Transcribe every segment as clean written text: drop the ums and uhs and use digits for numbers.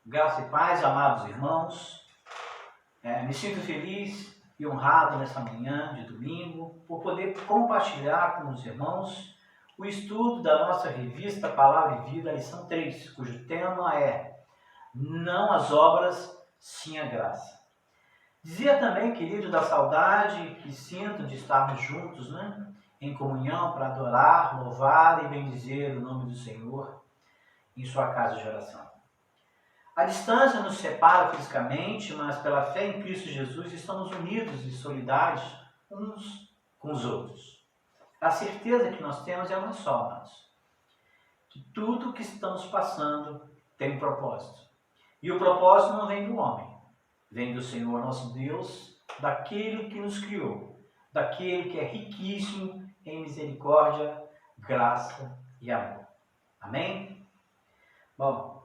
Graça e paz, amados irmãos. Me sinto feliz e honrado nesta manhã de domingo por poder compartilhar com os irmãos o estudo da nossa revista Palavra e Vida, lição 3, cujo tema é Não as obras, sim a graça. Dizia também, querido, da saudade que sinto de estarmos juntos, em comunhão para adorar, louvar e bendizer o nome do Senhor em sua casa de oração. A distância nos separa fisicamente, mas pela fé em Cristo Jesus estamos unidos e solidários uns com os outros. A certeza que nós temos é uma só, amados. Que tudo o que estamos passando tem um propósito. E o propósito não vem do homem, vem do Senhor nosso Deus, daquele que nos criou, daquele que é riquíssimo em misericórdia, graça e amor. Amém? Bom,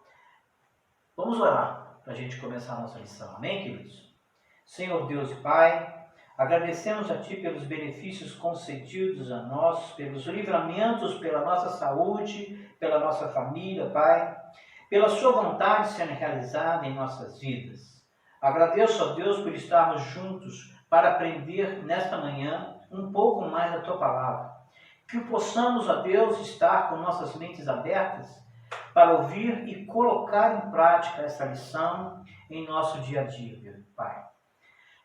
vamos orar para a gente começar a nossa lição. Amém, queridos? Senhor Deus e Pai, agradecemos a Ti pelos benefícios concedidos a nós, pelos livramentos, pela nossa saúde, pela nossa família, Pai, pela Sua vontade sendo realizada em nossas vidas. Agradeço a Deus por estarmos juntos para aprender nesta manhã um pouco mais da Tua Palavra. Que possamos, ó Deus, estar com nossas mentes abertas para ouvir e colocar em prática essa lição em nosso dia a dia, Pai.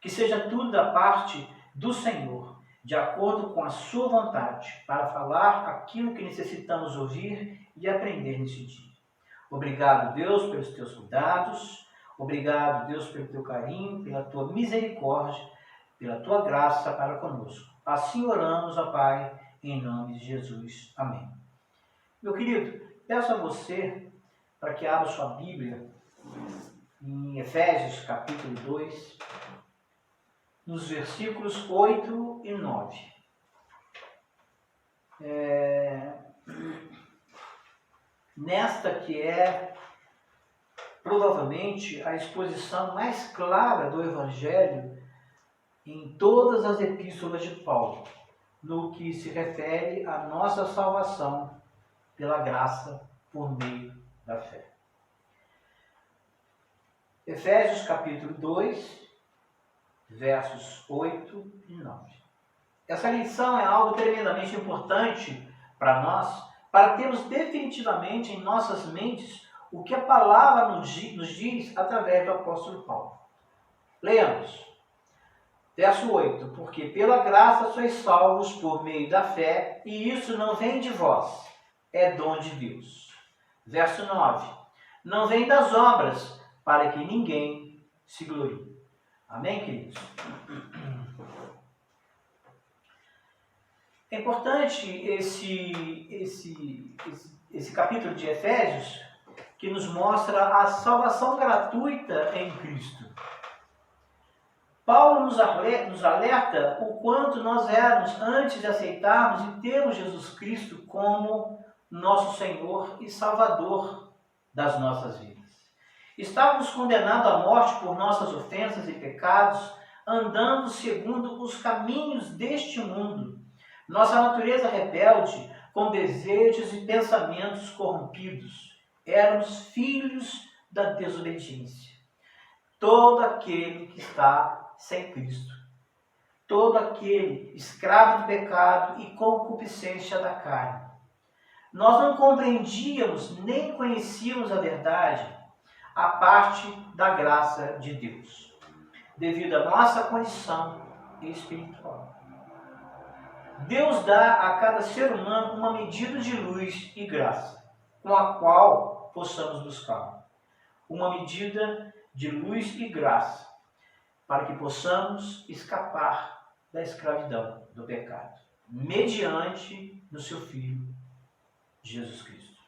Que seja tudo da parte do Senhor, de acordo com a Sua vontade, para falar aquilo que necessitamos ouvir e aprender nesse dia. Obrigado, Deus, pelos Teus cuidados. Obrigado, Deus, pelo Teu carinho, pela Tua misericórdia, pela Tua graça para conosco. Assim oramos, ó Pai, em nome de Jesus. Amém. Meu querido, peço a você para que abra sua Bíblia em Efésios capítulo 2, nos versículos 8 e 9. Nesta que é provavelmente a exposição mais clara do Evangelho em todas as epístolas de Paulo, no que se refere à nossa salvação pela graça por meio da fé. Efésios capítulo 2, versos 8 e 9. Essa lição é algo tremendamente importante para nós, para termos definitivamente em nossas mentes o que a palavra nos diz através do apóstolo Paulo. Leamos. Verso 8. Porque pela graça sois salvos por meio da fé, e isso não vem de vós, é dom de Deus. Verso 9. Não vem das obras, para que ninguém se glorie. Amém, queridos? É importante esse capítulo de Efésios, que nos mostra a salvação gratuita em Cristo. Paulo nos alerta o quanto nós éramos antes de aceitarmos e termos Jesus Cristo como nosso Senhor e Salvador das nossas vidas. Estávamos condenados à morte por nossas ofensas e pecados, andando segundo os caminhos deste mundo. Nossa natureza rebelde, com desejos e pensamentos corrompidos. Éramos filhos da desobediência. Todo aquele que está sem Cristo, todo aquele escravo do pecado e concupiscência da carne. Nós não compreendíamos nem conhecíamos a verdade, a parte da graça de Deus, devido à nossa condição espiritual. Deus dá a cada ser humano uma medida de luz e graça, com a qual possamos buscar. Uma medida de luz e graça, para que possamos escapar da escravidão do pecado, mediante no seu Filho, Jesus Cristo.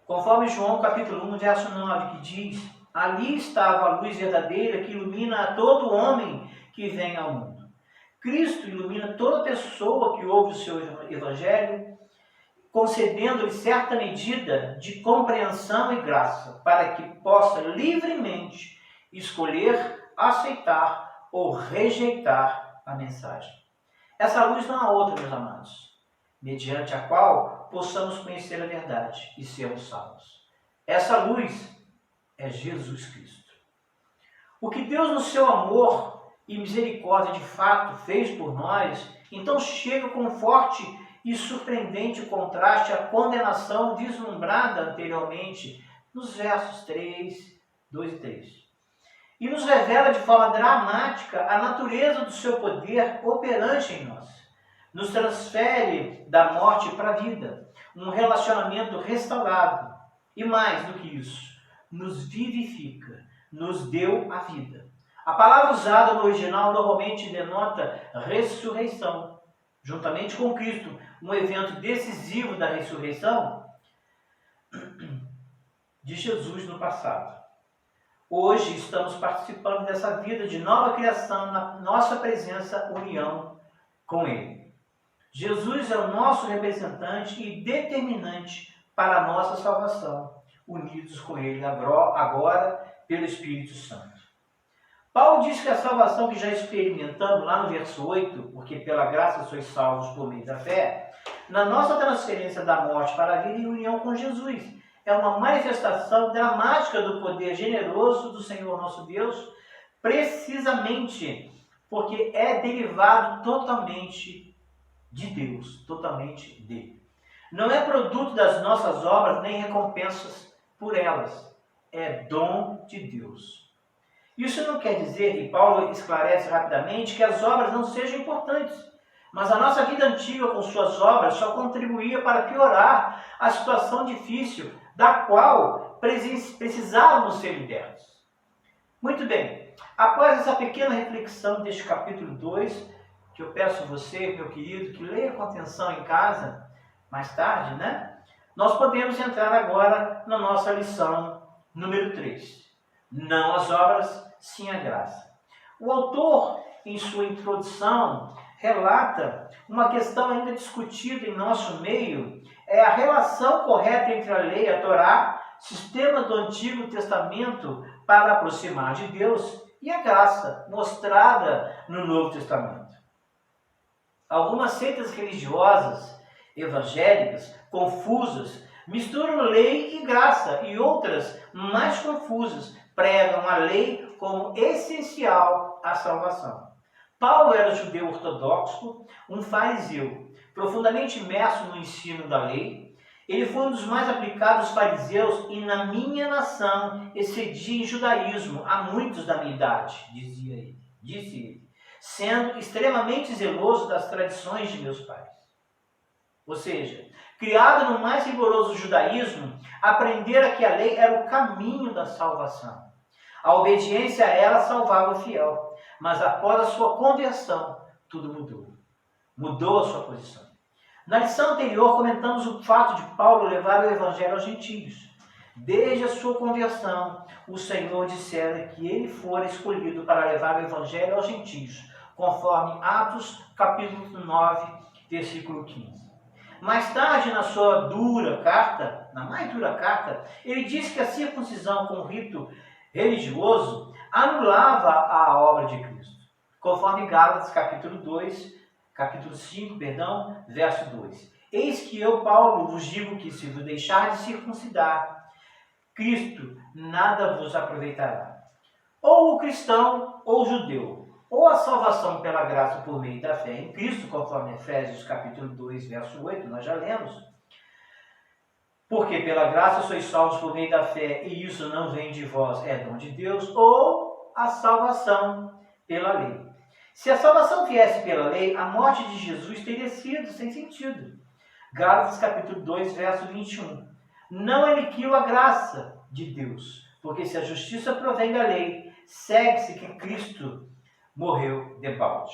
Conforme João capítulo 1, verso 9, que diz: ali estava a luz verdadeira que ilumina a todo homem que vem ao mundo. Cristo ilumina toda pessoa que ouve o seu evangelho, concedendo-lhe certa medida de compreensão e graça, para que possa livremente escolher, aceitar ou rejeitar a mensagem. Essa luz não há outra, meus amados, mediante a qual possamos conhecer a verdade e sermos salvos. Essa luz é Jesus Cristo. O que Deus, no seu amor e misericórdia de fato fez por nós, então chega com forte e surpreendente contraste à condenação vislumbrada anteriormente nos versos 3, 2 e 3. E nos revela de forma dramática a natureza do seu poder operante em nós. Nos transfere da morte para a vida, um relacionamento restaurado. E mais do que isso, nos vivifica, nos deu a vida. A palavra usada no original normalmente denota ressurreição. Juntamente com Cristo, um evento decisivo da ressurreição de Jesus no passado. Hoje estamos participando dessa vida de nova criação na nossa presença, união com Ele. Jesus é o nosso representante e determinante para a nossa salvação, unidos com Ele agora pelo Espírito Santo. Paulo diz que a salvação que já experimentamos lá no verso 8, porque pela graça sois salvos por meio da fé, na nossa transferência da morte para a vida em união com Jesus, é uma manifestação dramática do poder generoso do Senhor nosso Deus, precisamente porque é derivado totalmente de Deus, totalmente dele. Não é produto das nossas obras nem recompensas por elas, é dom de Deus. Isso não quer dizer, e Paulo esclarece rapidamente, que as obras não sejam importantes, mas a nossa vida antiga com suas obras só contribuía para piorar a situação difícil da qual precisávamos ser libertos. Muito bem, após essa pequena reflexão deste capítulo 2, que eu peço a você, meu querido, que leia com atenção em casa, mais tarde, né? Nós podemos entrar agora na nossa lição número 3. Não as obras, sim a graça. O autor, em sua introdução, relata uma questão ainda discutida em nosso meio, é a relação correta entre a lei, a Torá, sistema do Antigo Testamento para aproximar de Deus, e a graça, mostrada no Novo Testamento. Algumas seitas religiosas, evangélicas, confusas, misturam lei e graça, e outras, mais confusas, pregam a lei como essencial à salvação. Paulo era judeu ortodoxo, um fariseu, profundamente imerso no ensino da lei. Ele foi um dos mais aplicados fariseus e na minha nação excedia em judaísmo a muitos da minha idade, disse ele, sendo extremamente zeloso das tradições de meus pais. Ou seja, criado no mais rigoroso judaísmo, aprendera que a lei era o caminho da salvação. A obediência a ela salvava o fiel, mas após a sua conversão, tudo mudou. Mudou a sua posição. Na lição anterior, comentamos o fato de Paulo levar o evangelho aos gentios. Desde a sua conversão, o Senhor dissera que ele fora escolhido para levar o evangelho aos gentios, conforme Atos, capítulo 9, versículo 15. Mais tarde, na sua mais dura carta, ele diz que a circuncisão com o rito religioso anulava a obra de Cristo, conforme Gálatas capítulo 5, verso 2. Eis que eu, Paulo, vos digo que se vos deixar de circuncidar, Cristo nada vos aproveitará. Ou o cristão, ou o judeu, ou a salvação pela graça por meio da fé em Cristo, conforme Efésios capítulo 2, verso 8, nós já lemos. Porque pela graça sois salvos por meio da fé, e isso não vem de vós, é dom de Deus, ou a salvação pela lei. Se a salvação viesse pela lei, a morte de Jesus teria sido sem sentido. Gálatas capítulo 2, verso 21. Não aniquila a graça de Deus, porque se a justiça provém da lei, segue-se que Cristo morreu debalde.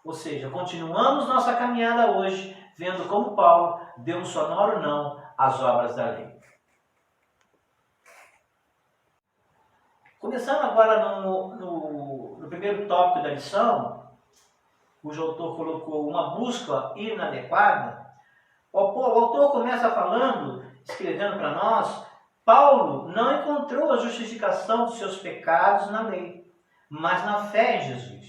Ou seja, continuamos nossa caminhada hoje, vendo como Paulo deu um sonoro não às obras da lei. Começando agora no primeiro tópico da lição, cujo autor colocou uma busca inadequada, o autor começa falando, escrevendo para nós, Paulo não encontrou a justificação dos seus pecados na lei, mas na fé em Jesus,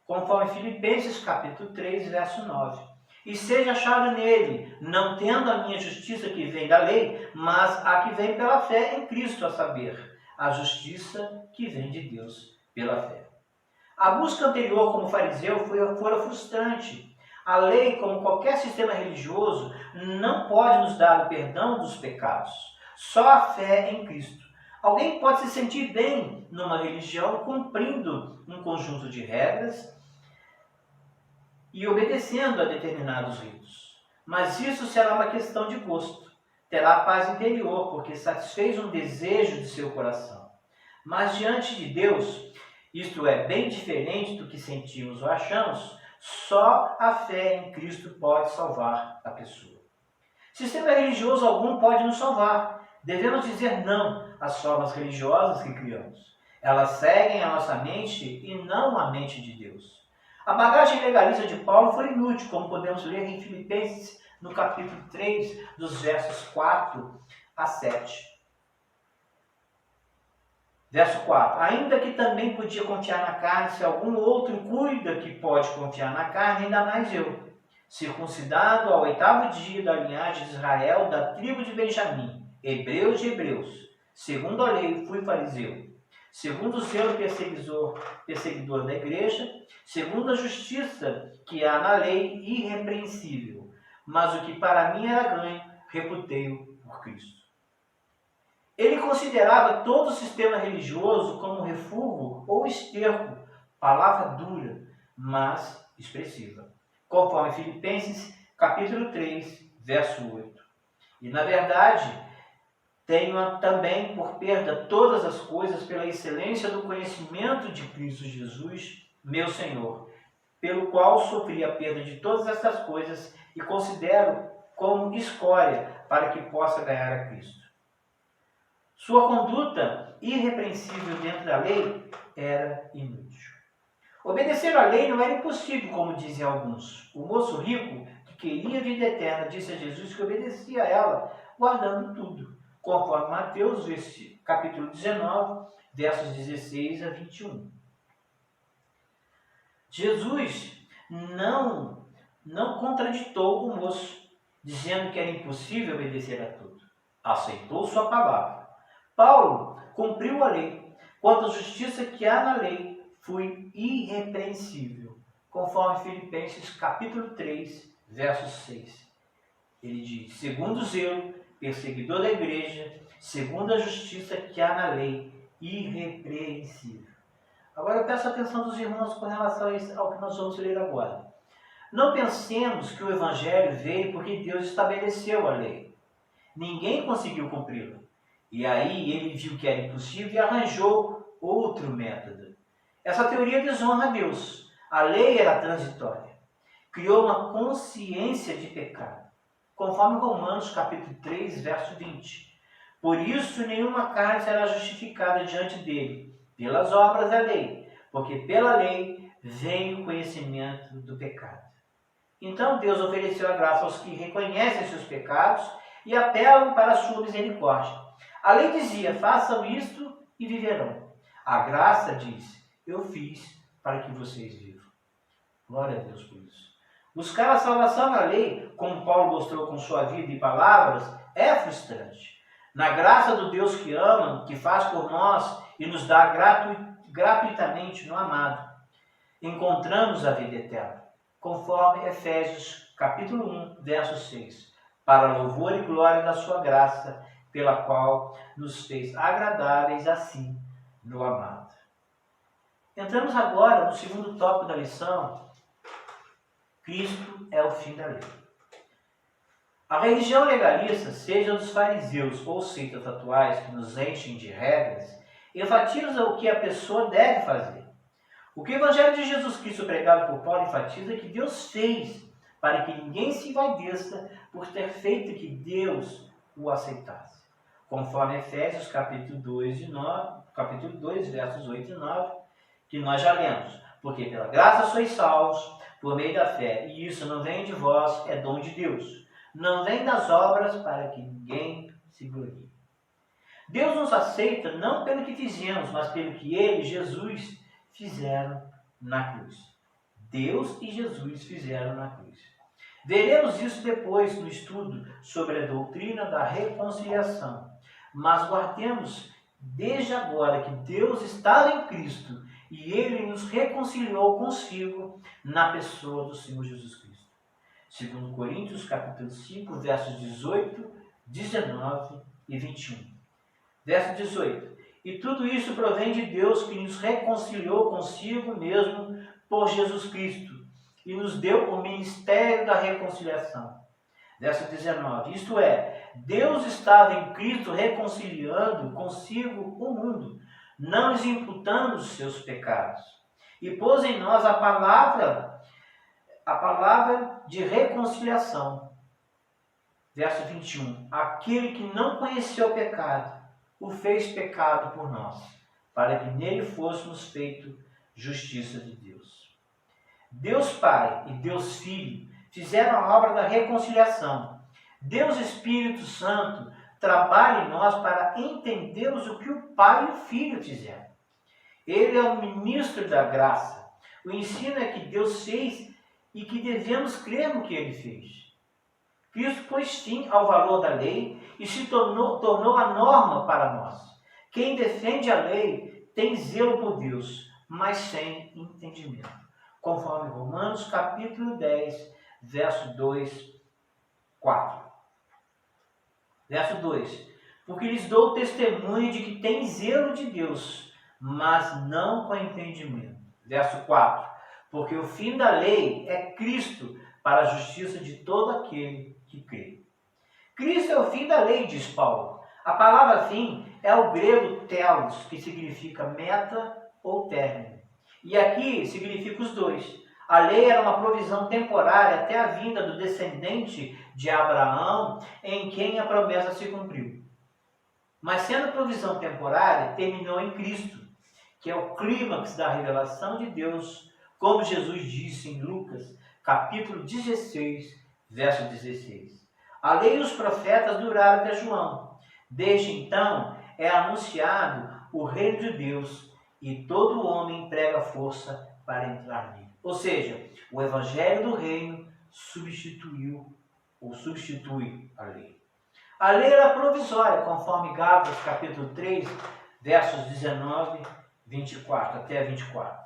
conforme Filipenses capítulo 3, verso 9. e seja achado nele, não tendo a minha justiça que vem da lei, mas a que vem pela fé em Cristo, a saber, a justiça que vem de Deus pela fé. A busca anterior como fariseu fora frustrante. A lei, como qualquer sistema religioso, não pode nos dar o perdão dos pecados. Só a fé em Cristo. Alguém pode se sentir bem numa religião cumprindo um conjunto de regras e obedecendo a determinados ritos. Mas isso será uma questão de gosto. Terá paz interior, porque satisfez um desejo de seu coração. Mas diante de Deus, isto é bem diferente do que sentimos ou achamos, só a fé em Cristo pode salvar a pessoa. Sistema religioso algum pode nos salvar. Devemos dizer não às formas religiosas que criamos. Elas seguem a nossa mente e não a mente de Deus. A bagagem legalista de Paulo foi inútil, como podemos ler em Filipenses, no capítulo 3, dos versos 4 a 7. Verso 4. Ainda que também podia confiar na carne, se algum outro cuida que pode confiar na carne, ainda mais eu. Circuncidado ao 8º dia da linhagem de Israel, da tribo de Benjamim, hebreus de hebreus. Segundo a lei, fui fariseu. Segundo o zelo perseguidor da igreja, segundo a justiça que há na lei, irrepreensível. Mas o que para mim era ganho, reputei-o por Cristo. Ele considerava todo o sistema religioso como refúgio ou esterco, palavra dura, mas expressiva, conforme Filipenses capítulo 3, verso 8. E na verdade, tenho também por perda todas as coisas pela excelência do conhecimento de Cristo Jesus, meu Senhor, pelo qual sofri a perda de todas essas coisas e considero como escória para que possa ganhar a Cristo. Sua conduta irrepreensível dentro da lei era inútil. Obedecer à lei não era impossível, como dizem alguns. O moço rico, que queria a vida eterna, disse a Jesus que obedecia a ela, guardando tudo, conforme Mateus, capítulo 19, versos 16 a 21. Jesus não contraditou o moço, dizendo que era impossível obedecer a tudo. Aceitou sua palavra. Paulo cumpriu a lei. Quanto à justiça que há na lei, fui irrepreensível, conforme Filipenses capítulo 3, verso 6. Ele diz, segundo o zelo, perseguidor da igreja, segundo a justiça que há na lei, irrepreensível. Agora eu peço a atenção dos irmãos com relação ao que nós vamos ler agora. Não pensemos que o Evangelho veio porque Deus estabeleceu a lei. Ninguém conseguiu cumpri-la. E aí ele viu que era impossível e arranjou outro método. Essa teoria desonra a Deus. A lei era transitória. Criou uma consciência de pecado, conforme Romanos capítulo 3, verso 20. Por isso nenhuma carne será justificada diante dele, pelas obras da lei, porque pela lei vem o conhecimento do pecado. Então Deus ofereceu a graça aos que reconhecem seus pecados e apelam para a sua misericórdia. A lei dizia, façam isto e viverão. A graça diz, eu fiz para que vocês vivam. Glória a Deus por isso. Buscar a salvação na lei, como Paulo mostrou com sua vida e palavras, é frustrante. Na graça do Deus que ama, que faz por nós e nos dá gratuitamente no amado, encontramos a vida eterna, conforme Efésios capítulo 1, verso 6, para louvor e glória da sua graça, pela qual nos fez agradáveis assim no amado. Entramos agora no segundo tópico da lição. Cristo é o fim da lei. A religião legalista, seja dos fariseus ou seitas atuais que nos enchem de regras, enfatiza o que a pessoa deve fazer. O que o Evangelho de Jesus Cristo pregado por Paulo enfatiza é que Deus fez para que ninguém se envaideça por ter feito que Deus o aceitasse. Conforme Efésios capítulo 2, versos 8 e 9, que nós já lemos. Porque pela graça sois salvos, por meio da fé, e isso não vem de vós, é dom de Deus. Não vem das obras para que ninguém se glorie. Deus nos aceita não pelo que fizemos, mas pelo que Ele, Jesus, fizeram na cruz. Deus e Jesus fizeram na cruz. Veremos isso depois no estudo sobre a doutrina da reconciliação. Mas guardemos desde agora que Deus estava em Cristo e Ele nos reconciliou consigo na pessoa do Senhor Jesus Cristo. Segundo Coríntios, capítulo 5, versos 18, 19 e 21. Verso 18. E tudo isso provém de Deus, que nos reconciliou consigo mesmo por Jesus Cristo e nos deu o ministério da reconciliação. Verso 19. Isto é, Deus estava em Cristo reconciliando consigo o mundo, não lhes imputando os seus pecados. E pôs em nós a palavra de reconciliação. Verso 21. Aquele que não conheceu o pecado, o fez pecado por nós, para que nele fôssemos feito justiça de Deus. Deus Pai e Deus Filho fizeram a obra da reconciliação. Deus Espírito Santo trabalha em nós para entendermos o que o Pai e o Filho fizeram. Ele é o ministro da graça. O ensino é que Deus fez e que devemos crer no que Ele fez. Cristo pôs fim ao valor da lei e se tornou a norma para nós. Quem defende a lei tem zelo por Deus, mas sem entendimento. Conforme Romanos capítulo 10, verso 2, 4. Verso 2. Porque lhes dou testemunho de que tem zelo de Deus, mas não com entendimento. Verso 4. Porque o fim da lei é Cristo para a justiça de todo aquele que crê. Cristo é o fim da lei, diz Paulo. A palavra fim é o grego telos, que significa meta ou término. E aqui significa os dois. A lei era uma provisão temporária até a vinda do descendente de Abraão, em quem a promessa se cumpriu. Mas sendo provisão temporária, terminou em Cristo, que é o clímax da revelação de Deus, como Jesus disse em Lucas, capítulo 16, verso 16. A lei e os profetas duraram até João. Desde então é anunciado o reino de Deus e todo homem emprega força para entrar nele. Ou seja, o evangelho do reino substitui a lei. A lei era provisória, conforme Gálatas capítulo 3, versos 19, 24 até 24.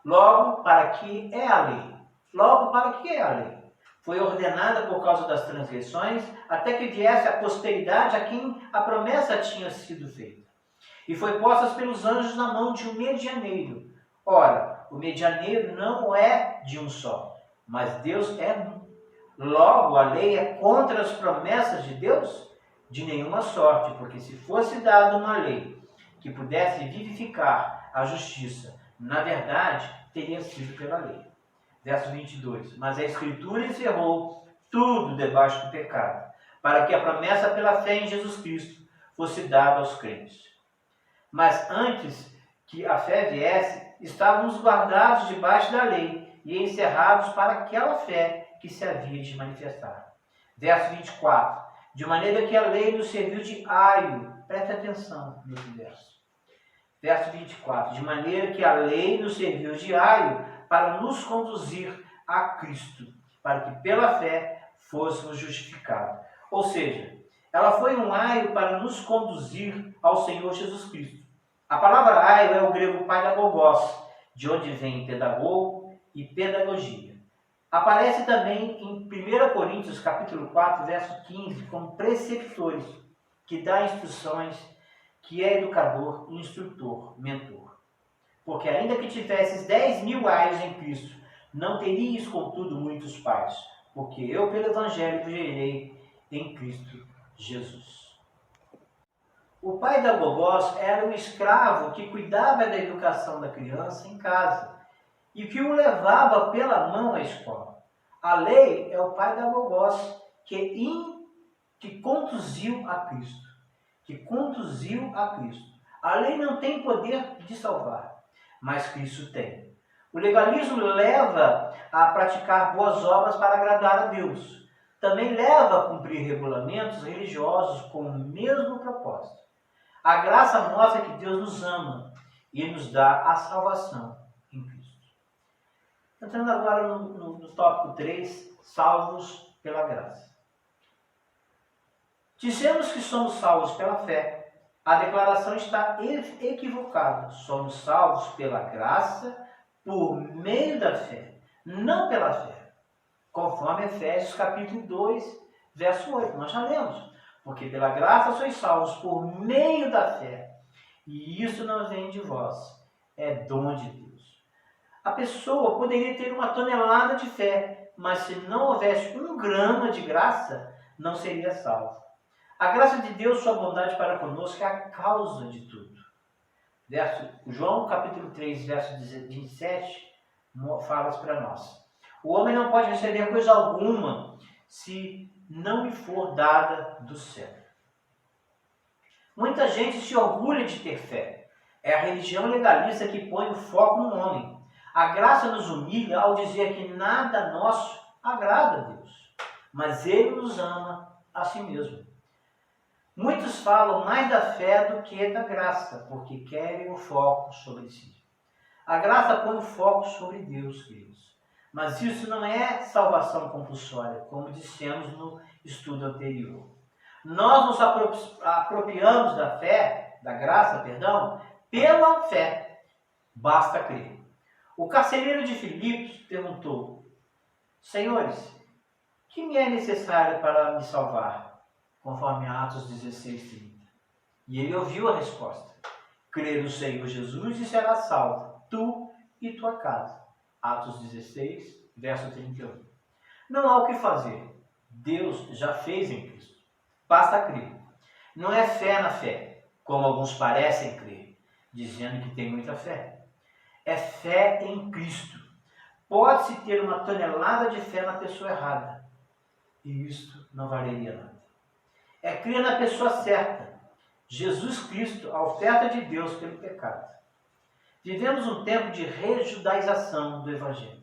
Logo, para que é a lei? Logo, para que é a lei? Foi ordenada por causa das transgressões, até que viesse a posteridade a quem a promessa tinha sido feita. E foi posta pelos anjos na mão de um medianeiro. Ora, o medianeiro não é de um só, mas Deus é um. Logo, a lei é contra as promessas de Deus? De nenhuma sorte, porque se fosse dada uma lei que pudesse vivificar a justiça, na verdade, teria sido pela lei. Verso 22. Mas a Escritura encerrou tudo debaixo do pecado, para que a promessa pela fé em Jesus Cristo fosse dada aos crentes. Mas antes que a fé viesse, estávamos guardados debaixo da lei e encerrados para aquela fé que se havia de manifestar. Verso 24. De maneira que a lei nos serviu de aio. Preste atenção nesse verso. Verso 24. De maneira que a lei nos serviu de aio para nos conduzir a Cristo, para que pela fé fôssemos justificados. Ou seja, ela foi um aio para nos conduzir ao Senhor Jesus Cristo. A palavra aio é o grego pedagogos, de onde vem pedagogo e pedagogia. Aparece também em 1 Coríntios capítulo 4, verso 15, como preceptores, que dá instruções, que é educador, instrutor, mentor. Porque ainda que tivesses 10.000 aios em Cristo, não terias, contudo, muitos pais, porque eu, pelo Evangelho, vos gerei em Cristo Jesus. O pai da Gogós era um escravo que cuidava da educação da criança em casa e que o levava pela mão à escola. A lei é o pai da Gogós que conduziu a Cristo. A lei não tem poder de salvar, mas Cristo tem. O legalismo leva a praticar boas obras para agradar a Deus. Também leva a cumprir regulamentos religiosos com o mesmo propósito. A graça mostra que Deus nos ama e nos dá a salvação em Cristo. Entrando agora no tópico 3, salvos pela graça. Dizemos que somos salvos pela fé. A declaração está equivocada. Somos salvos pela graça por meio da fé, não pela fé. Conforme Efésios capítulo 2, verso 8. Nós já lemos. Porque pela graça sois salvos por meio da fé. E isso não vem de vós. É dom de Deus. A pessoa poderia ter uma tonelada de fé, mas se não houvesse 1 grama de graça, não seria salvo. A graça de Deus, sua bondade para conosco, é a causa de tudo. João capítulo 3, verso 27, fala isso para nós. O homem não pode receber coisa alguma se não lhe for dada do céu. Muita gente se orgulha de ter fé. É a religião legalista que põe o foco no homem. A graça nos humilha ao dizer que nada nosso agrada a Deus, mas Ele nos ama a si mesmo. Muitos falam mais da fé do que da graça, porque querem o foco sobre si. A graça põe o foco sobre Deus, queridos. Mas isso não é salvação compulsória, como dissemos no estudo anterior. Nós nos apropriamos da fé, da graça, perdão, pela fé. Basta crer. O carcereiro de Filipos perguntou: Senhores, que me é necessário para me salvar? Conforme Atos 16:30. E ele ouviu a resposta: crê no Senhor Jesus e será salvo, tu e tua casa. Atos 16, verso 31. Não há o que fazer. Deus já fez em Cristo. Basta crer. Não é fé na fé, como alguns parecem crer, dizendo que tem muita fé. É fé em Cristo. Pode-se ter uma tonelada de fé na pessoa errada, e isto não valeria nada. É crer na pessoa certa, Jesus Cristo, a oferta de Deus pelo pecado. Vivemos um tempo de rejudaização do Evangelho.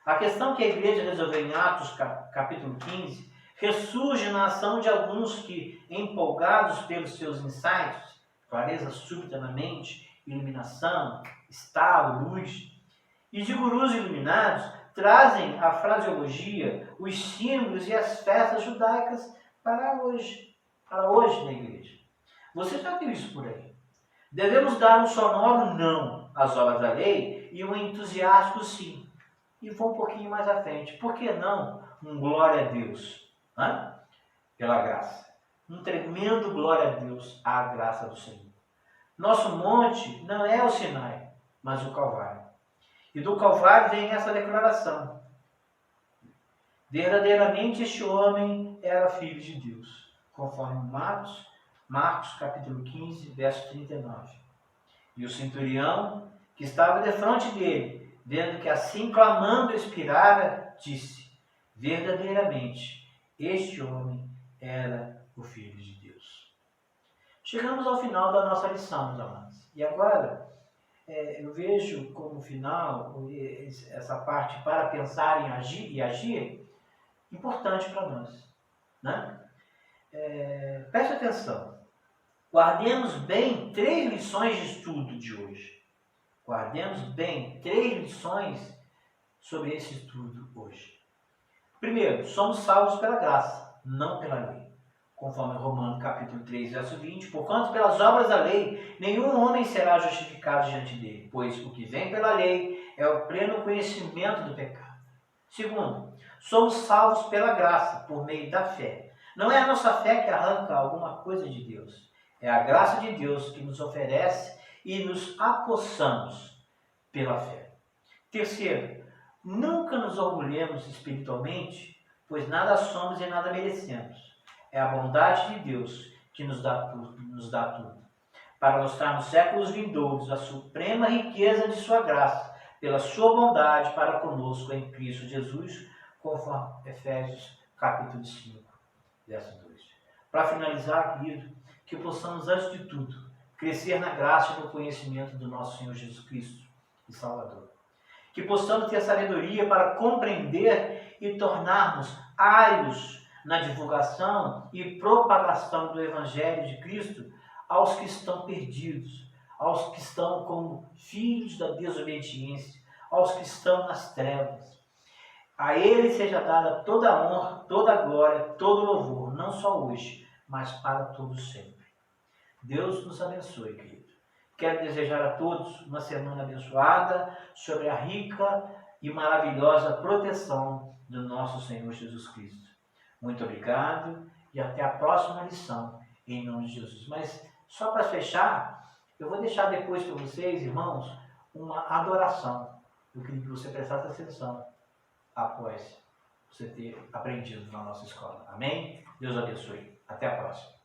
A questão que a igreja resolveu em Atos capítulo 15 ressurge na ação de alguns que, empolgados pelos seus insights, clareza súbita na mente, iluminação, estalo, luz, e de gurus iluminados, trazem a fraseologia, os símbolos e as festas judaicas para hoje na igreja. Você já viu isso por aí? Devemos dar um sonoro não às obras da lei e um entusiástico sim. E vou um pouquinho mais à frente. Por que não um glória a Deus? Pela graça. Um tremendo glória a Deus à graça do Senhor. Nosso monte não é o Sinai, mas o Calvário. E do Calvário vem essa declaração: verdadeiramente este homem era filho de Deus, conforme Marcos capítulo 15, verso 39. E o centurião, que estava defronte dele, vendo que assim clamando expirara, disse: verdadeiramente este homem era o Filho de Deus. Chegamos ao final da nossa lição, meus amados. E agora, eu vejo como final essa parte para pensar em agir importante para nós. Preste atenção. Guardemos bem 3 lições de estudo de hoje. Guardemos bem 3 lições sobre esse estudo hoje. Primeiro, somos salvos pela graça, não pela lei. Conforme Romanos capítulo 3, verso 20, porquanto pelas obras da lei nenhum homem será justificado diante dele, pois o que vem pela lei é o pleno conhecimento do pecado. Segundo, somos salvos pela graça, por meio da fé. Não é a nossa fé que arranca alguma coisa de Deus, é a graça de Deus que nos oferece e nos apossamos pela fé. Terceiro, nunca nos orgulhemos espiritualmente, pois nada somos e nada merecemos. É a bondade de Deus que nos dá tudo, para mostrar nos séculos vindouros a suprema riqueza de sua graça, pela sua bondade para conosco em Cristo Jesus, conforme Efésios capítulo 5, verso 2. Para finalizar, querido, que possamos, antes de tudo, crescer na graça e no conhecimento do nosso Senhor Jesus Cristo e Salvador. Que possamos ter sabedoria para compreender e tornarmos áreos na divulgação e propagação do Evangelho de Cristo aos que estão perdidos, aos que estão como filhos da desobediência, aos que estão nas trevas. A Ele seja dada toda a honra, toda a glória, todo o louvor, não só hoje, mas para todos sempre. Deus nos abençoe, querido. Quero desejar a todos uma semana abençoada sobre a rica e maravilhosa proteção do nosso Senhor Jesus Cristo. Muito obrigado e até a próxima lição, em nome de Jesus. Mas só para fechar, eu vou deixar depois para vocês, irmãos, uma adoração. Eu queria que você prestasse atenção após você ter aprendido na nossa escola. Amém? Deus abençoe. Até a próxima.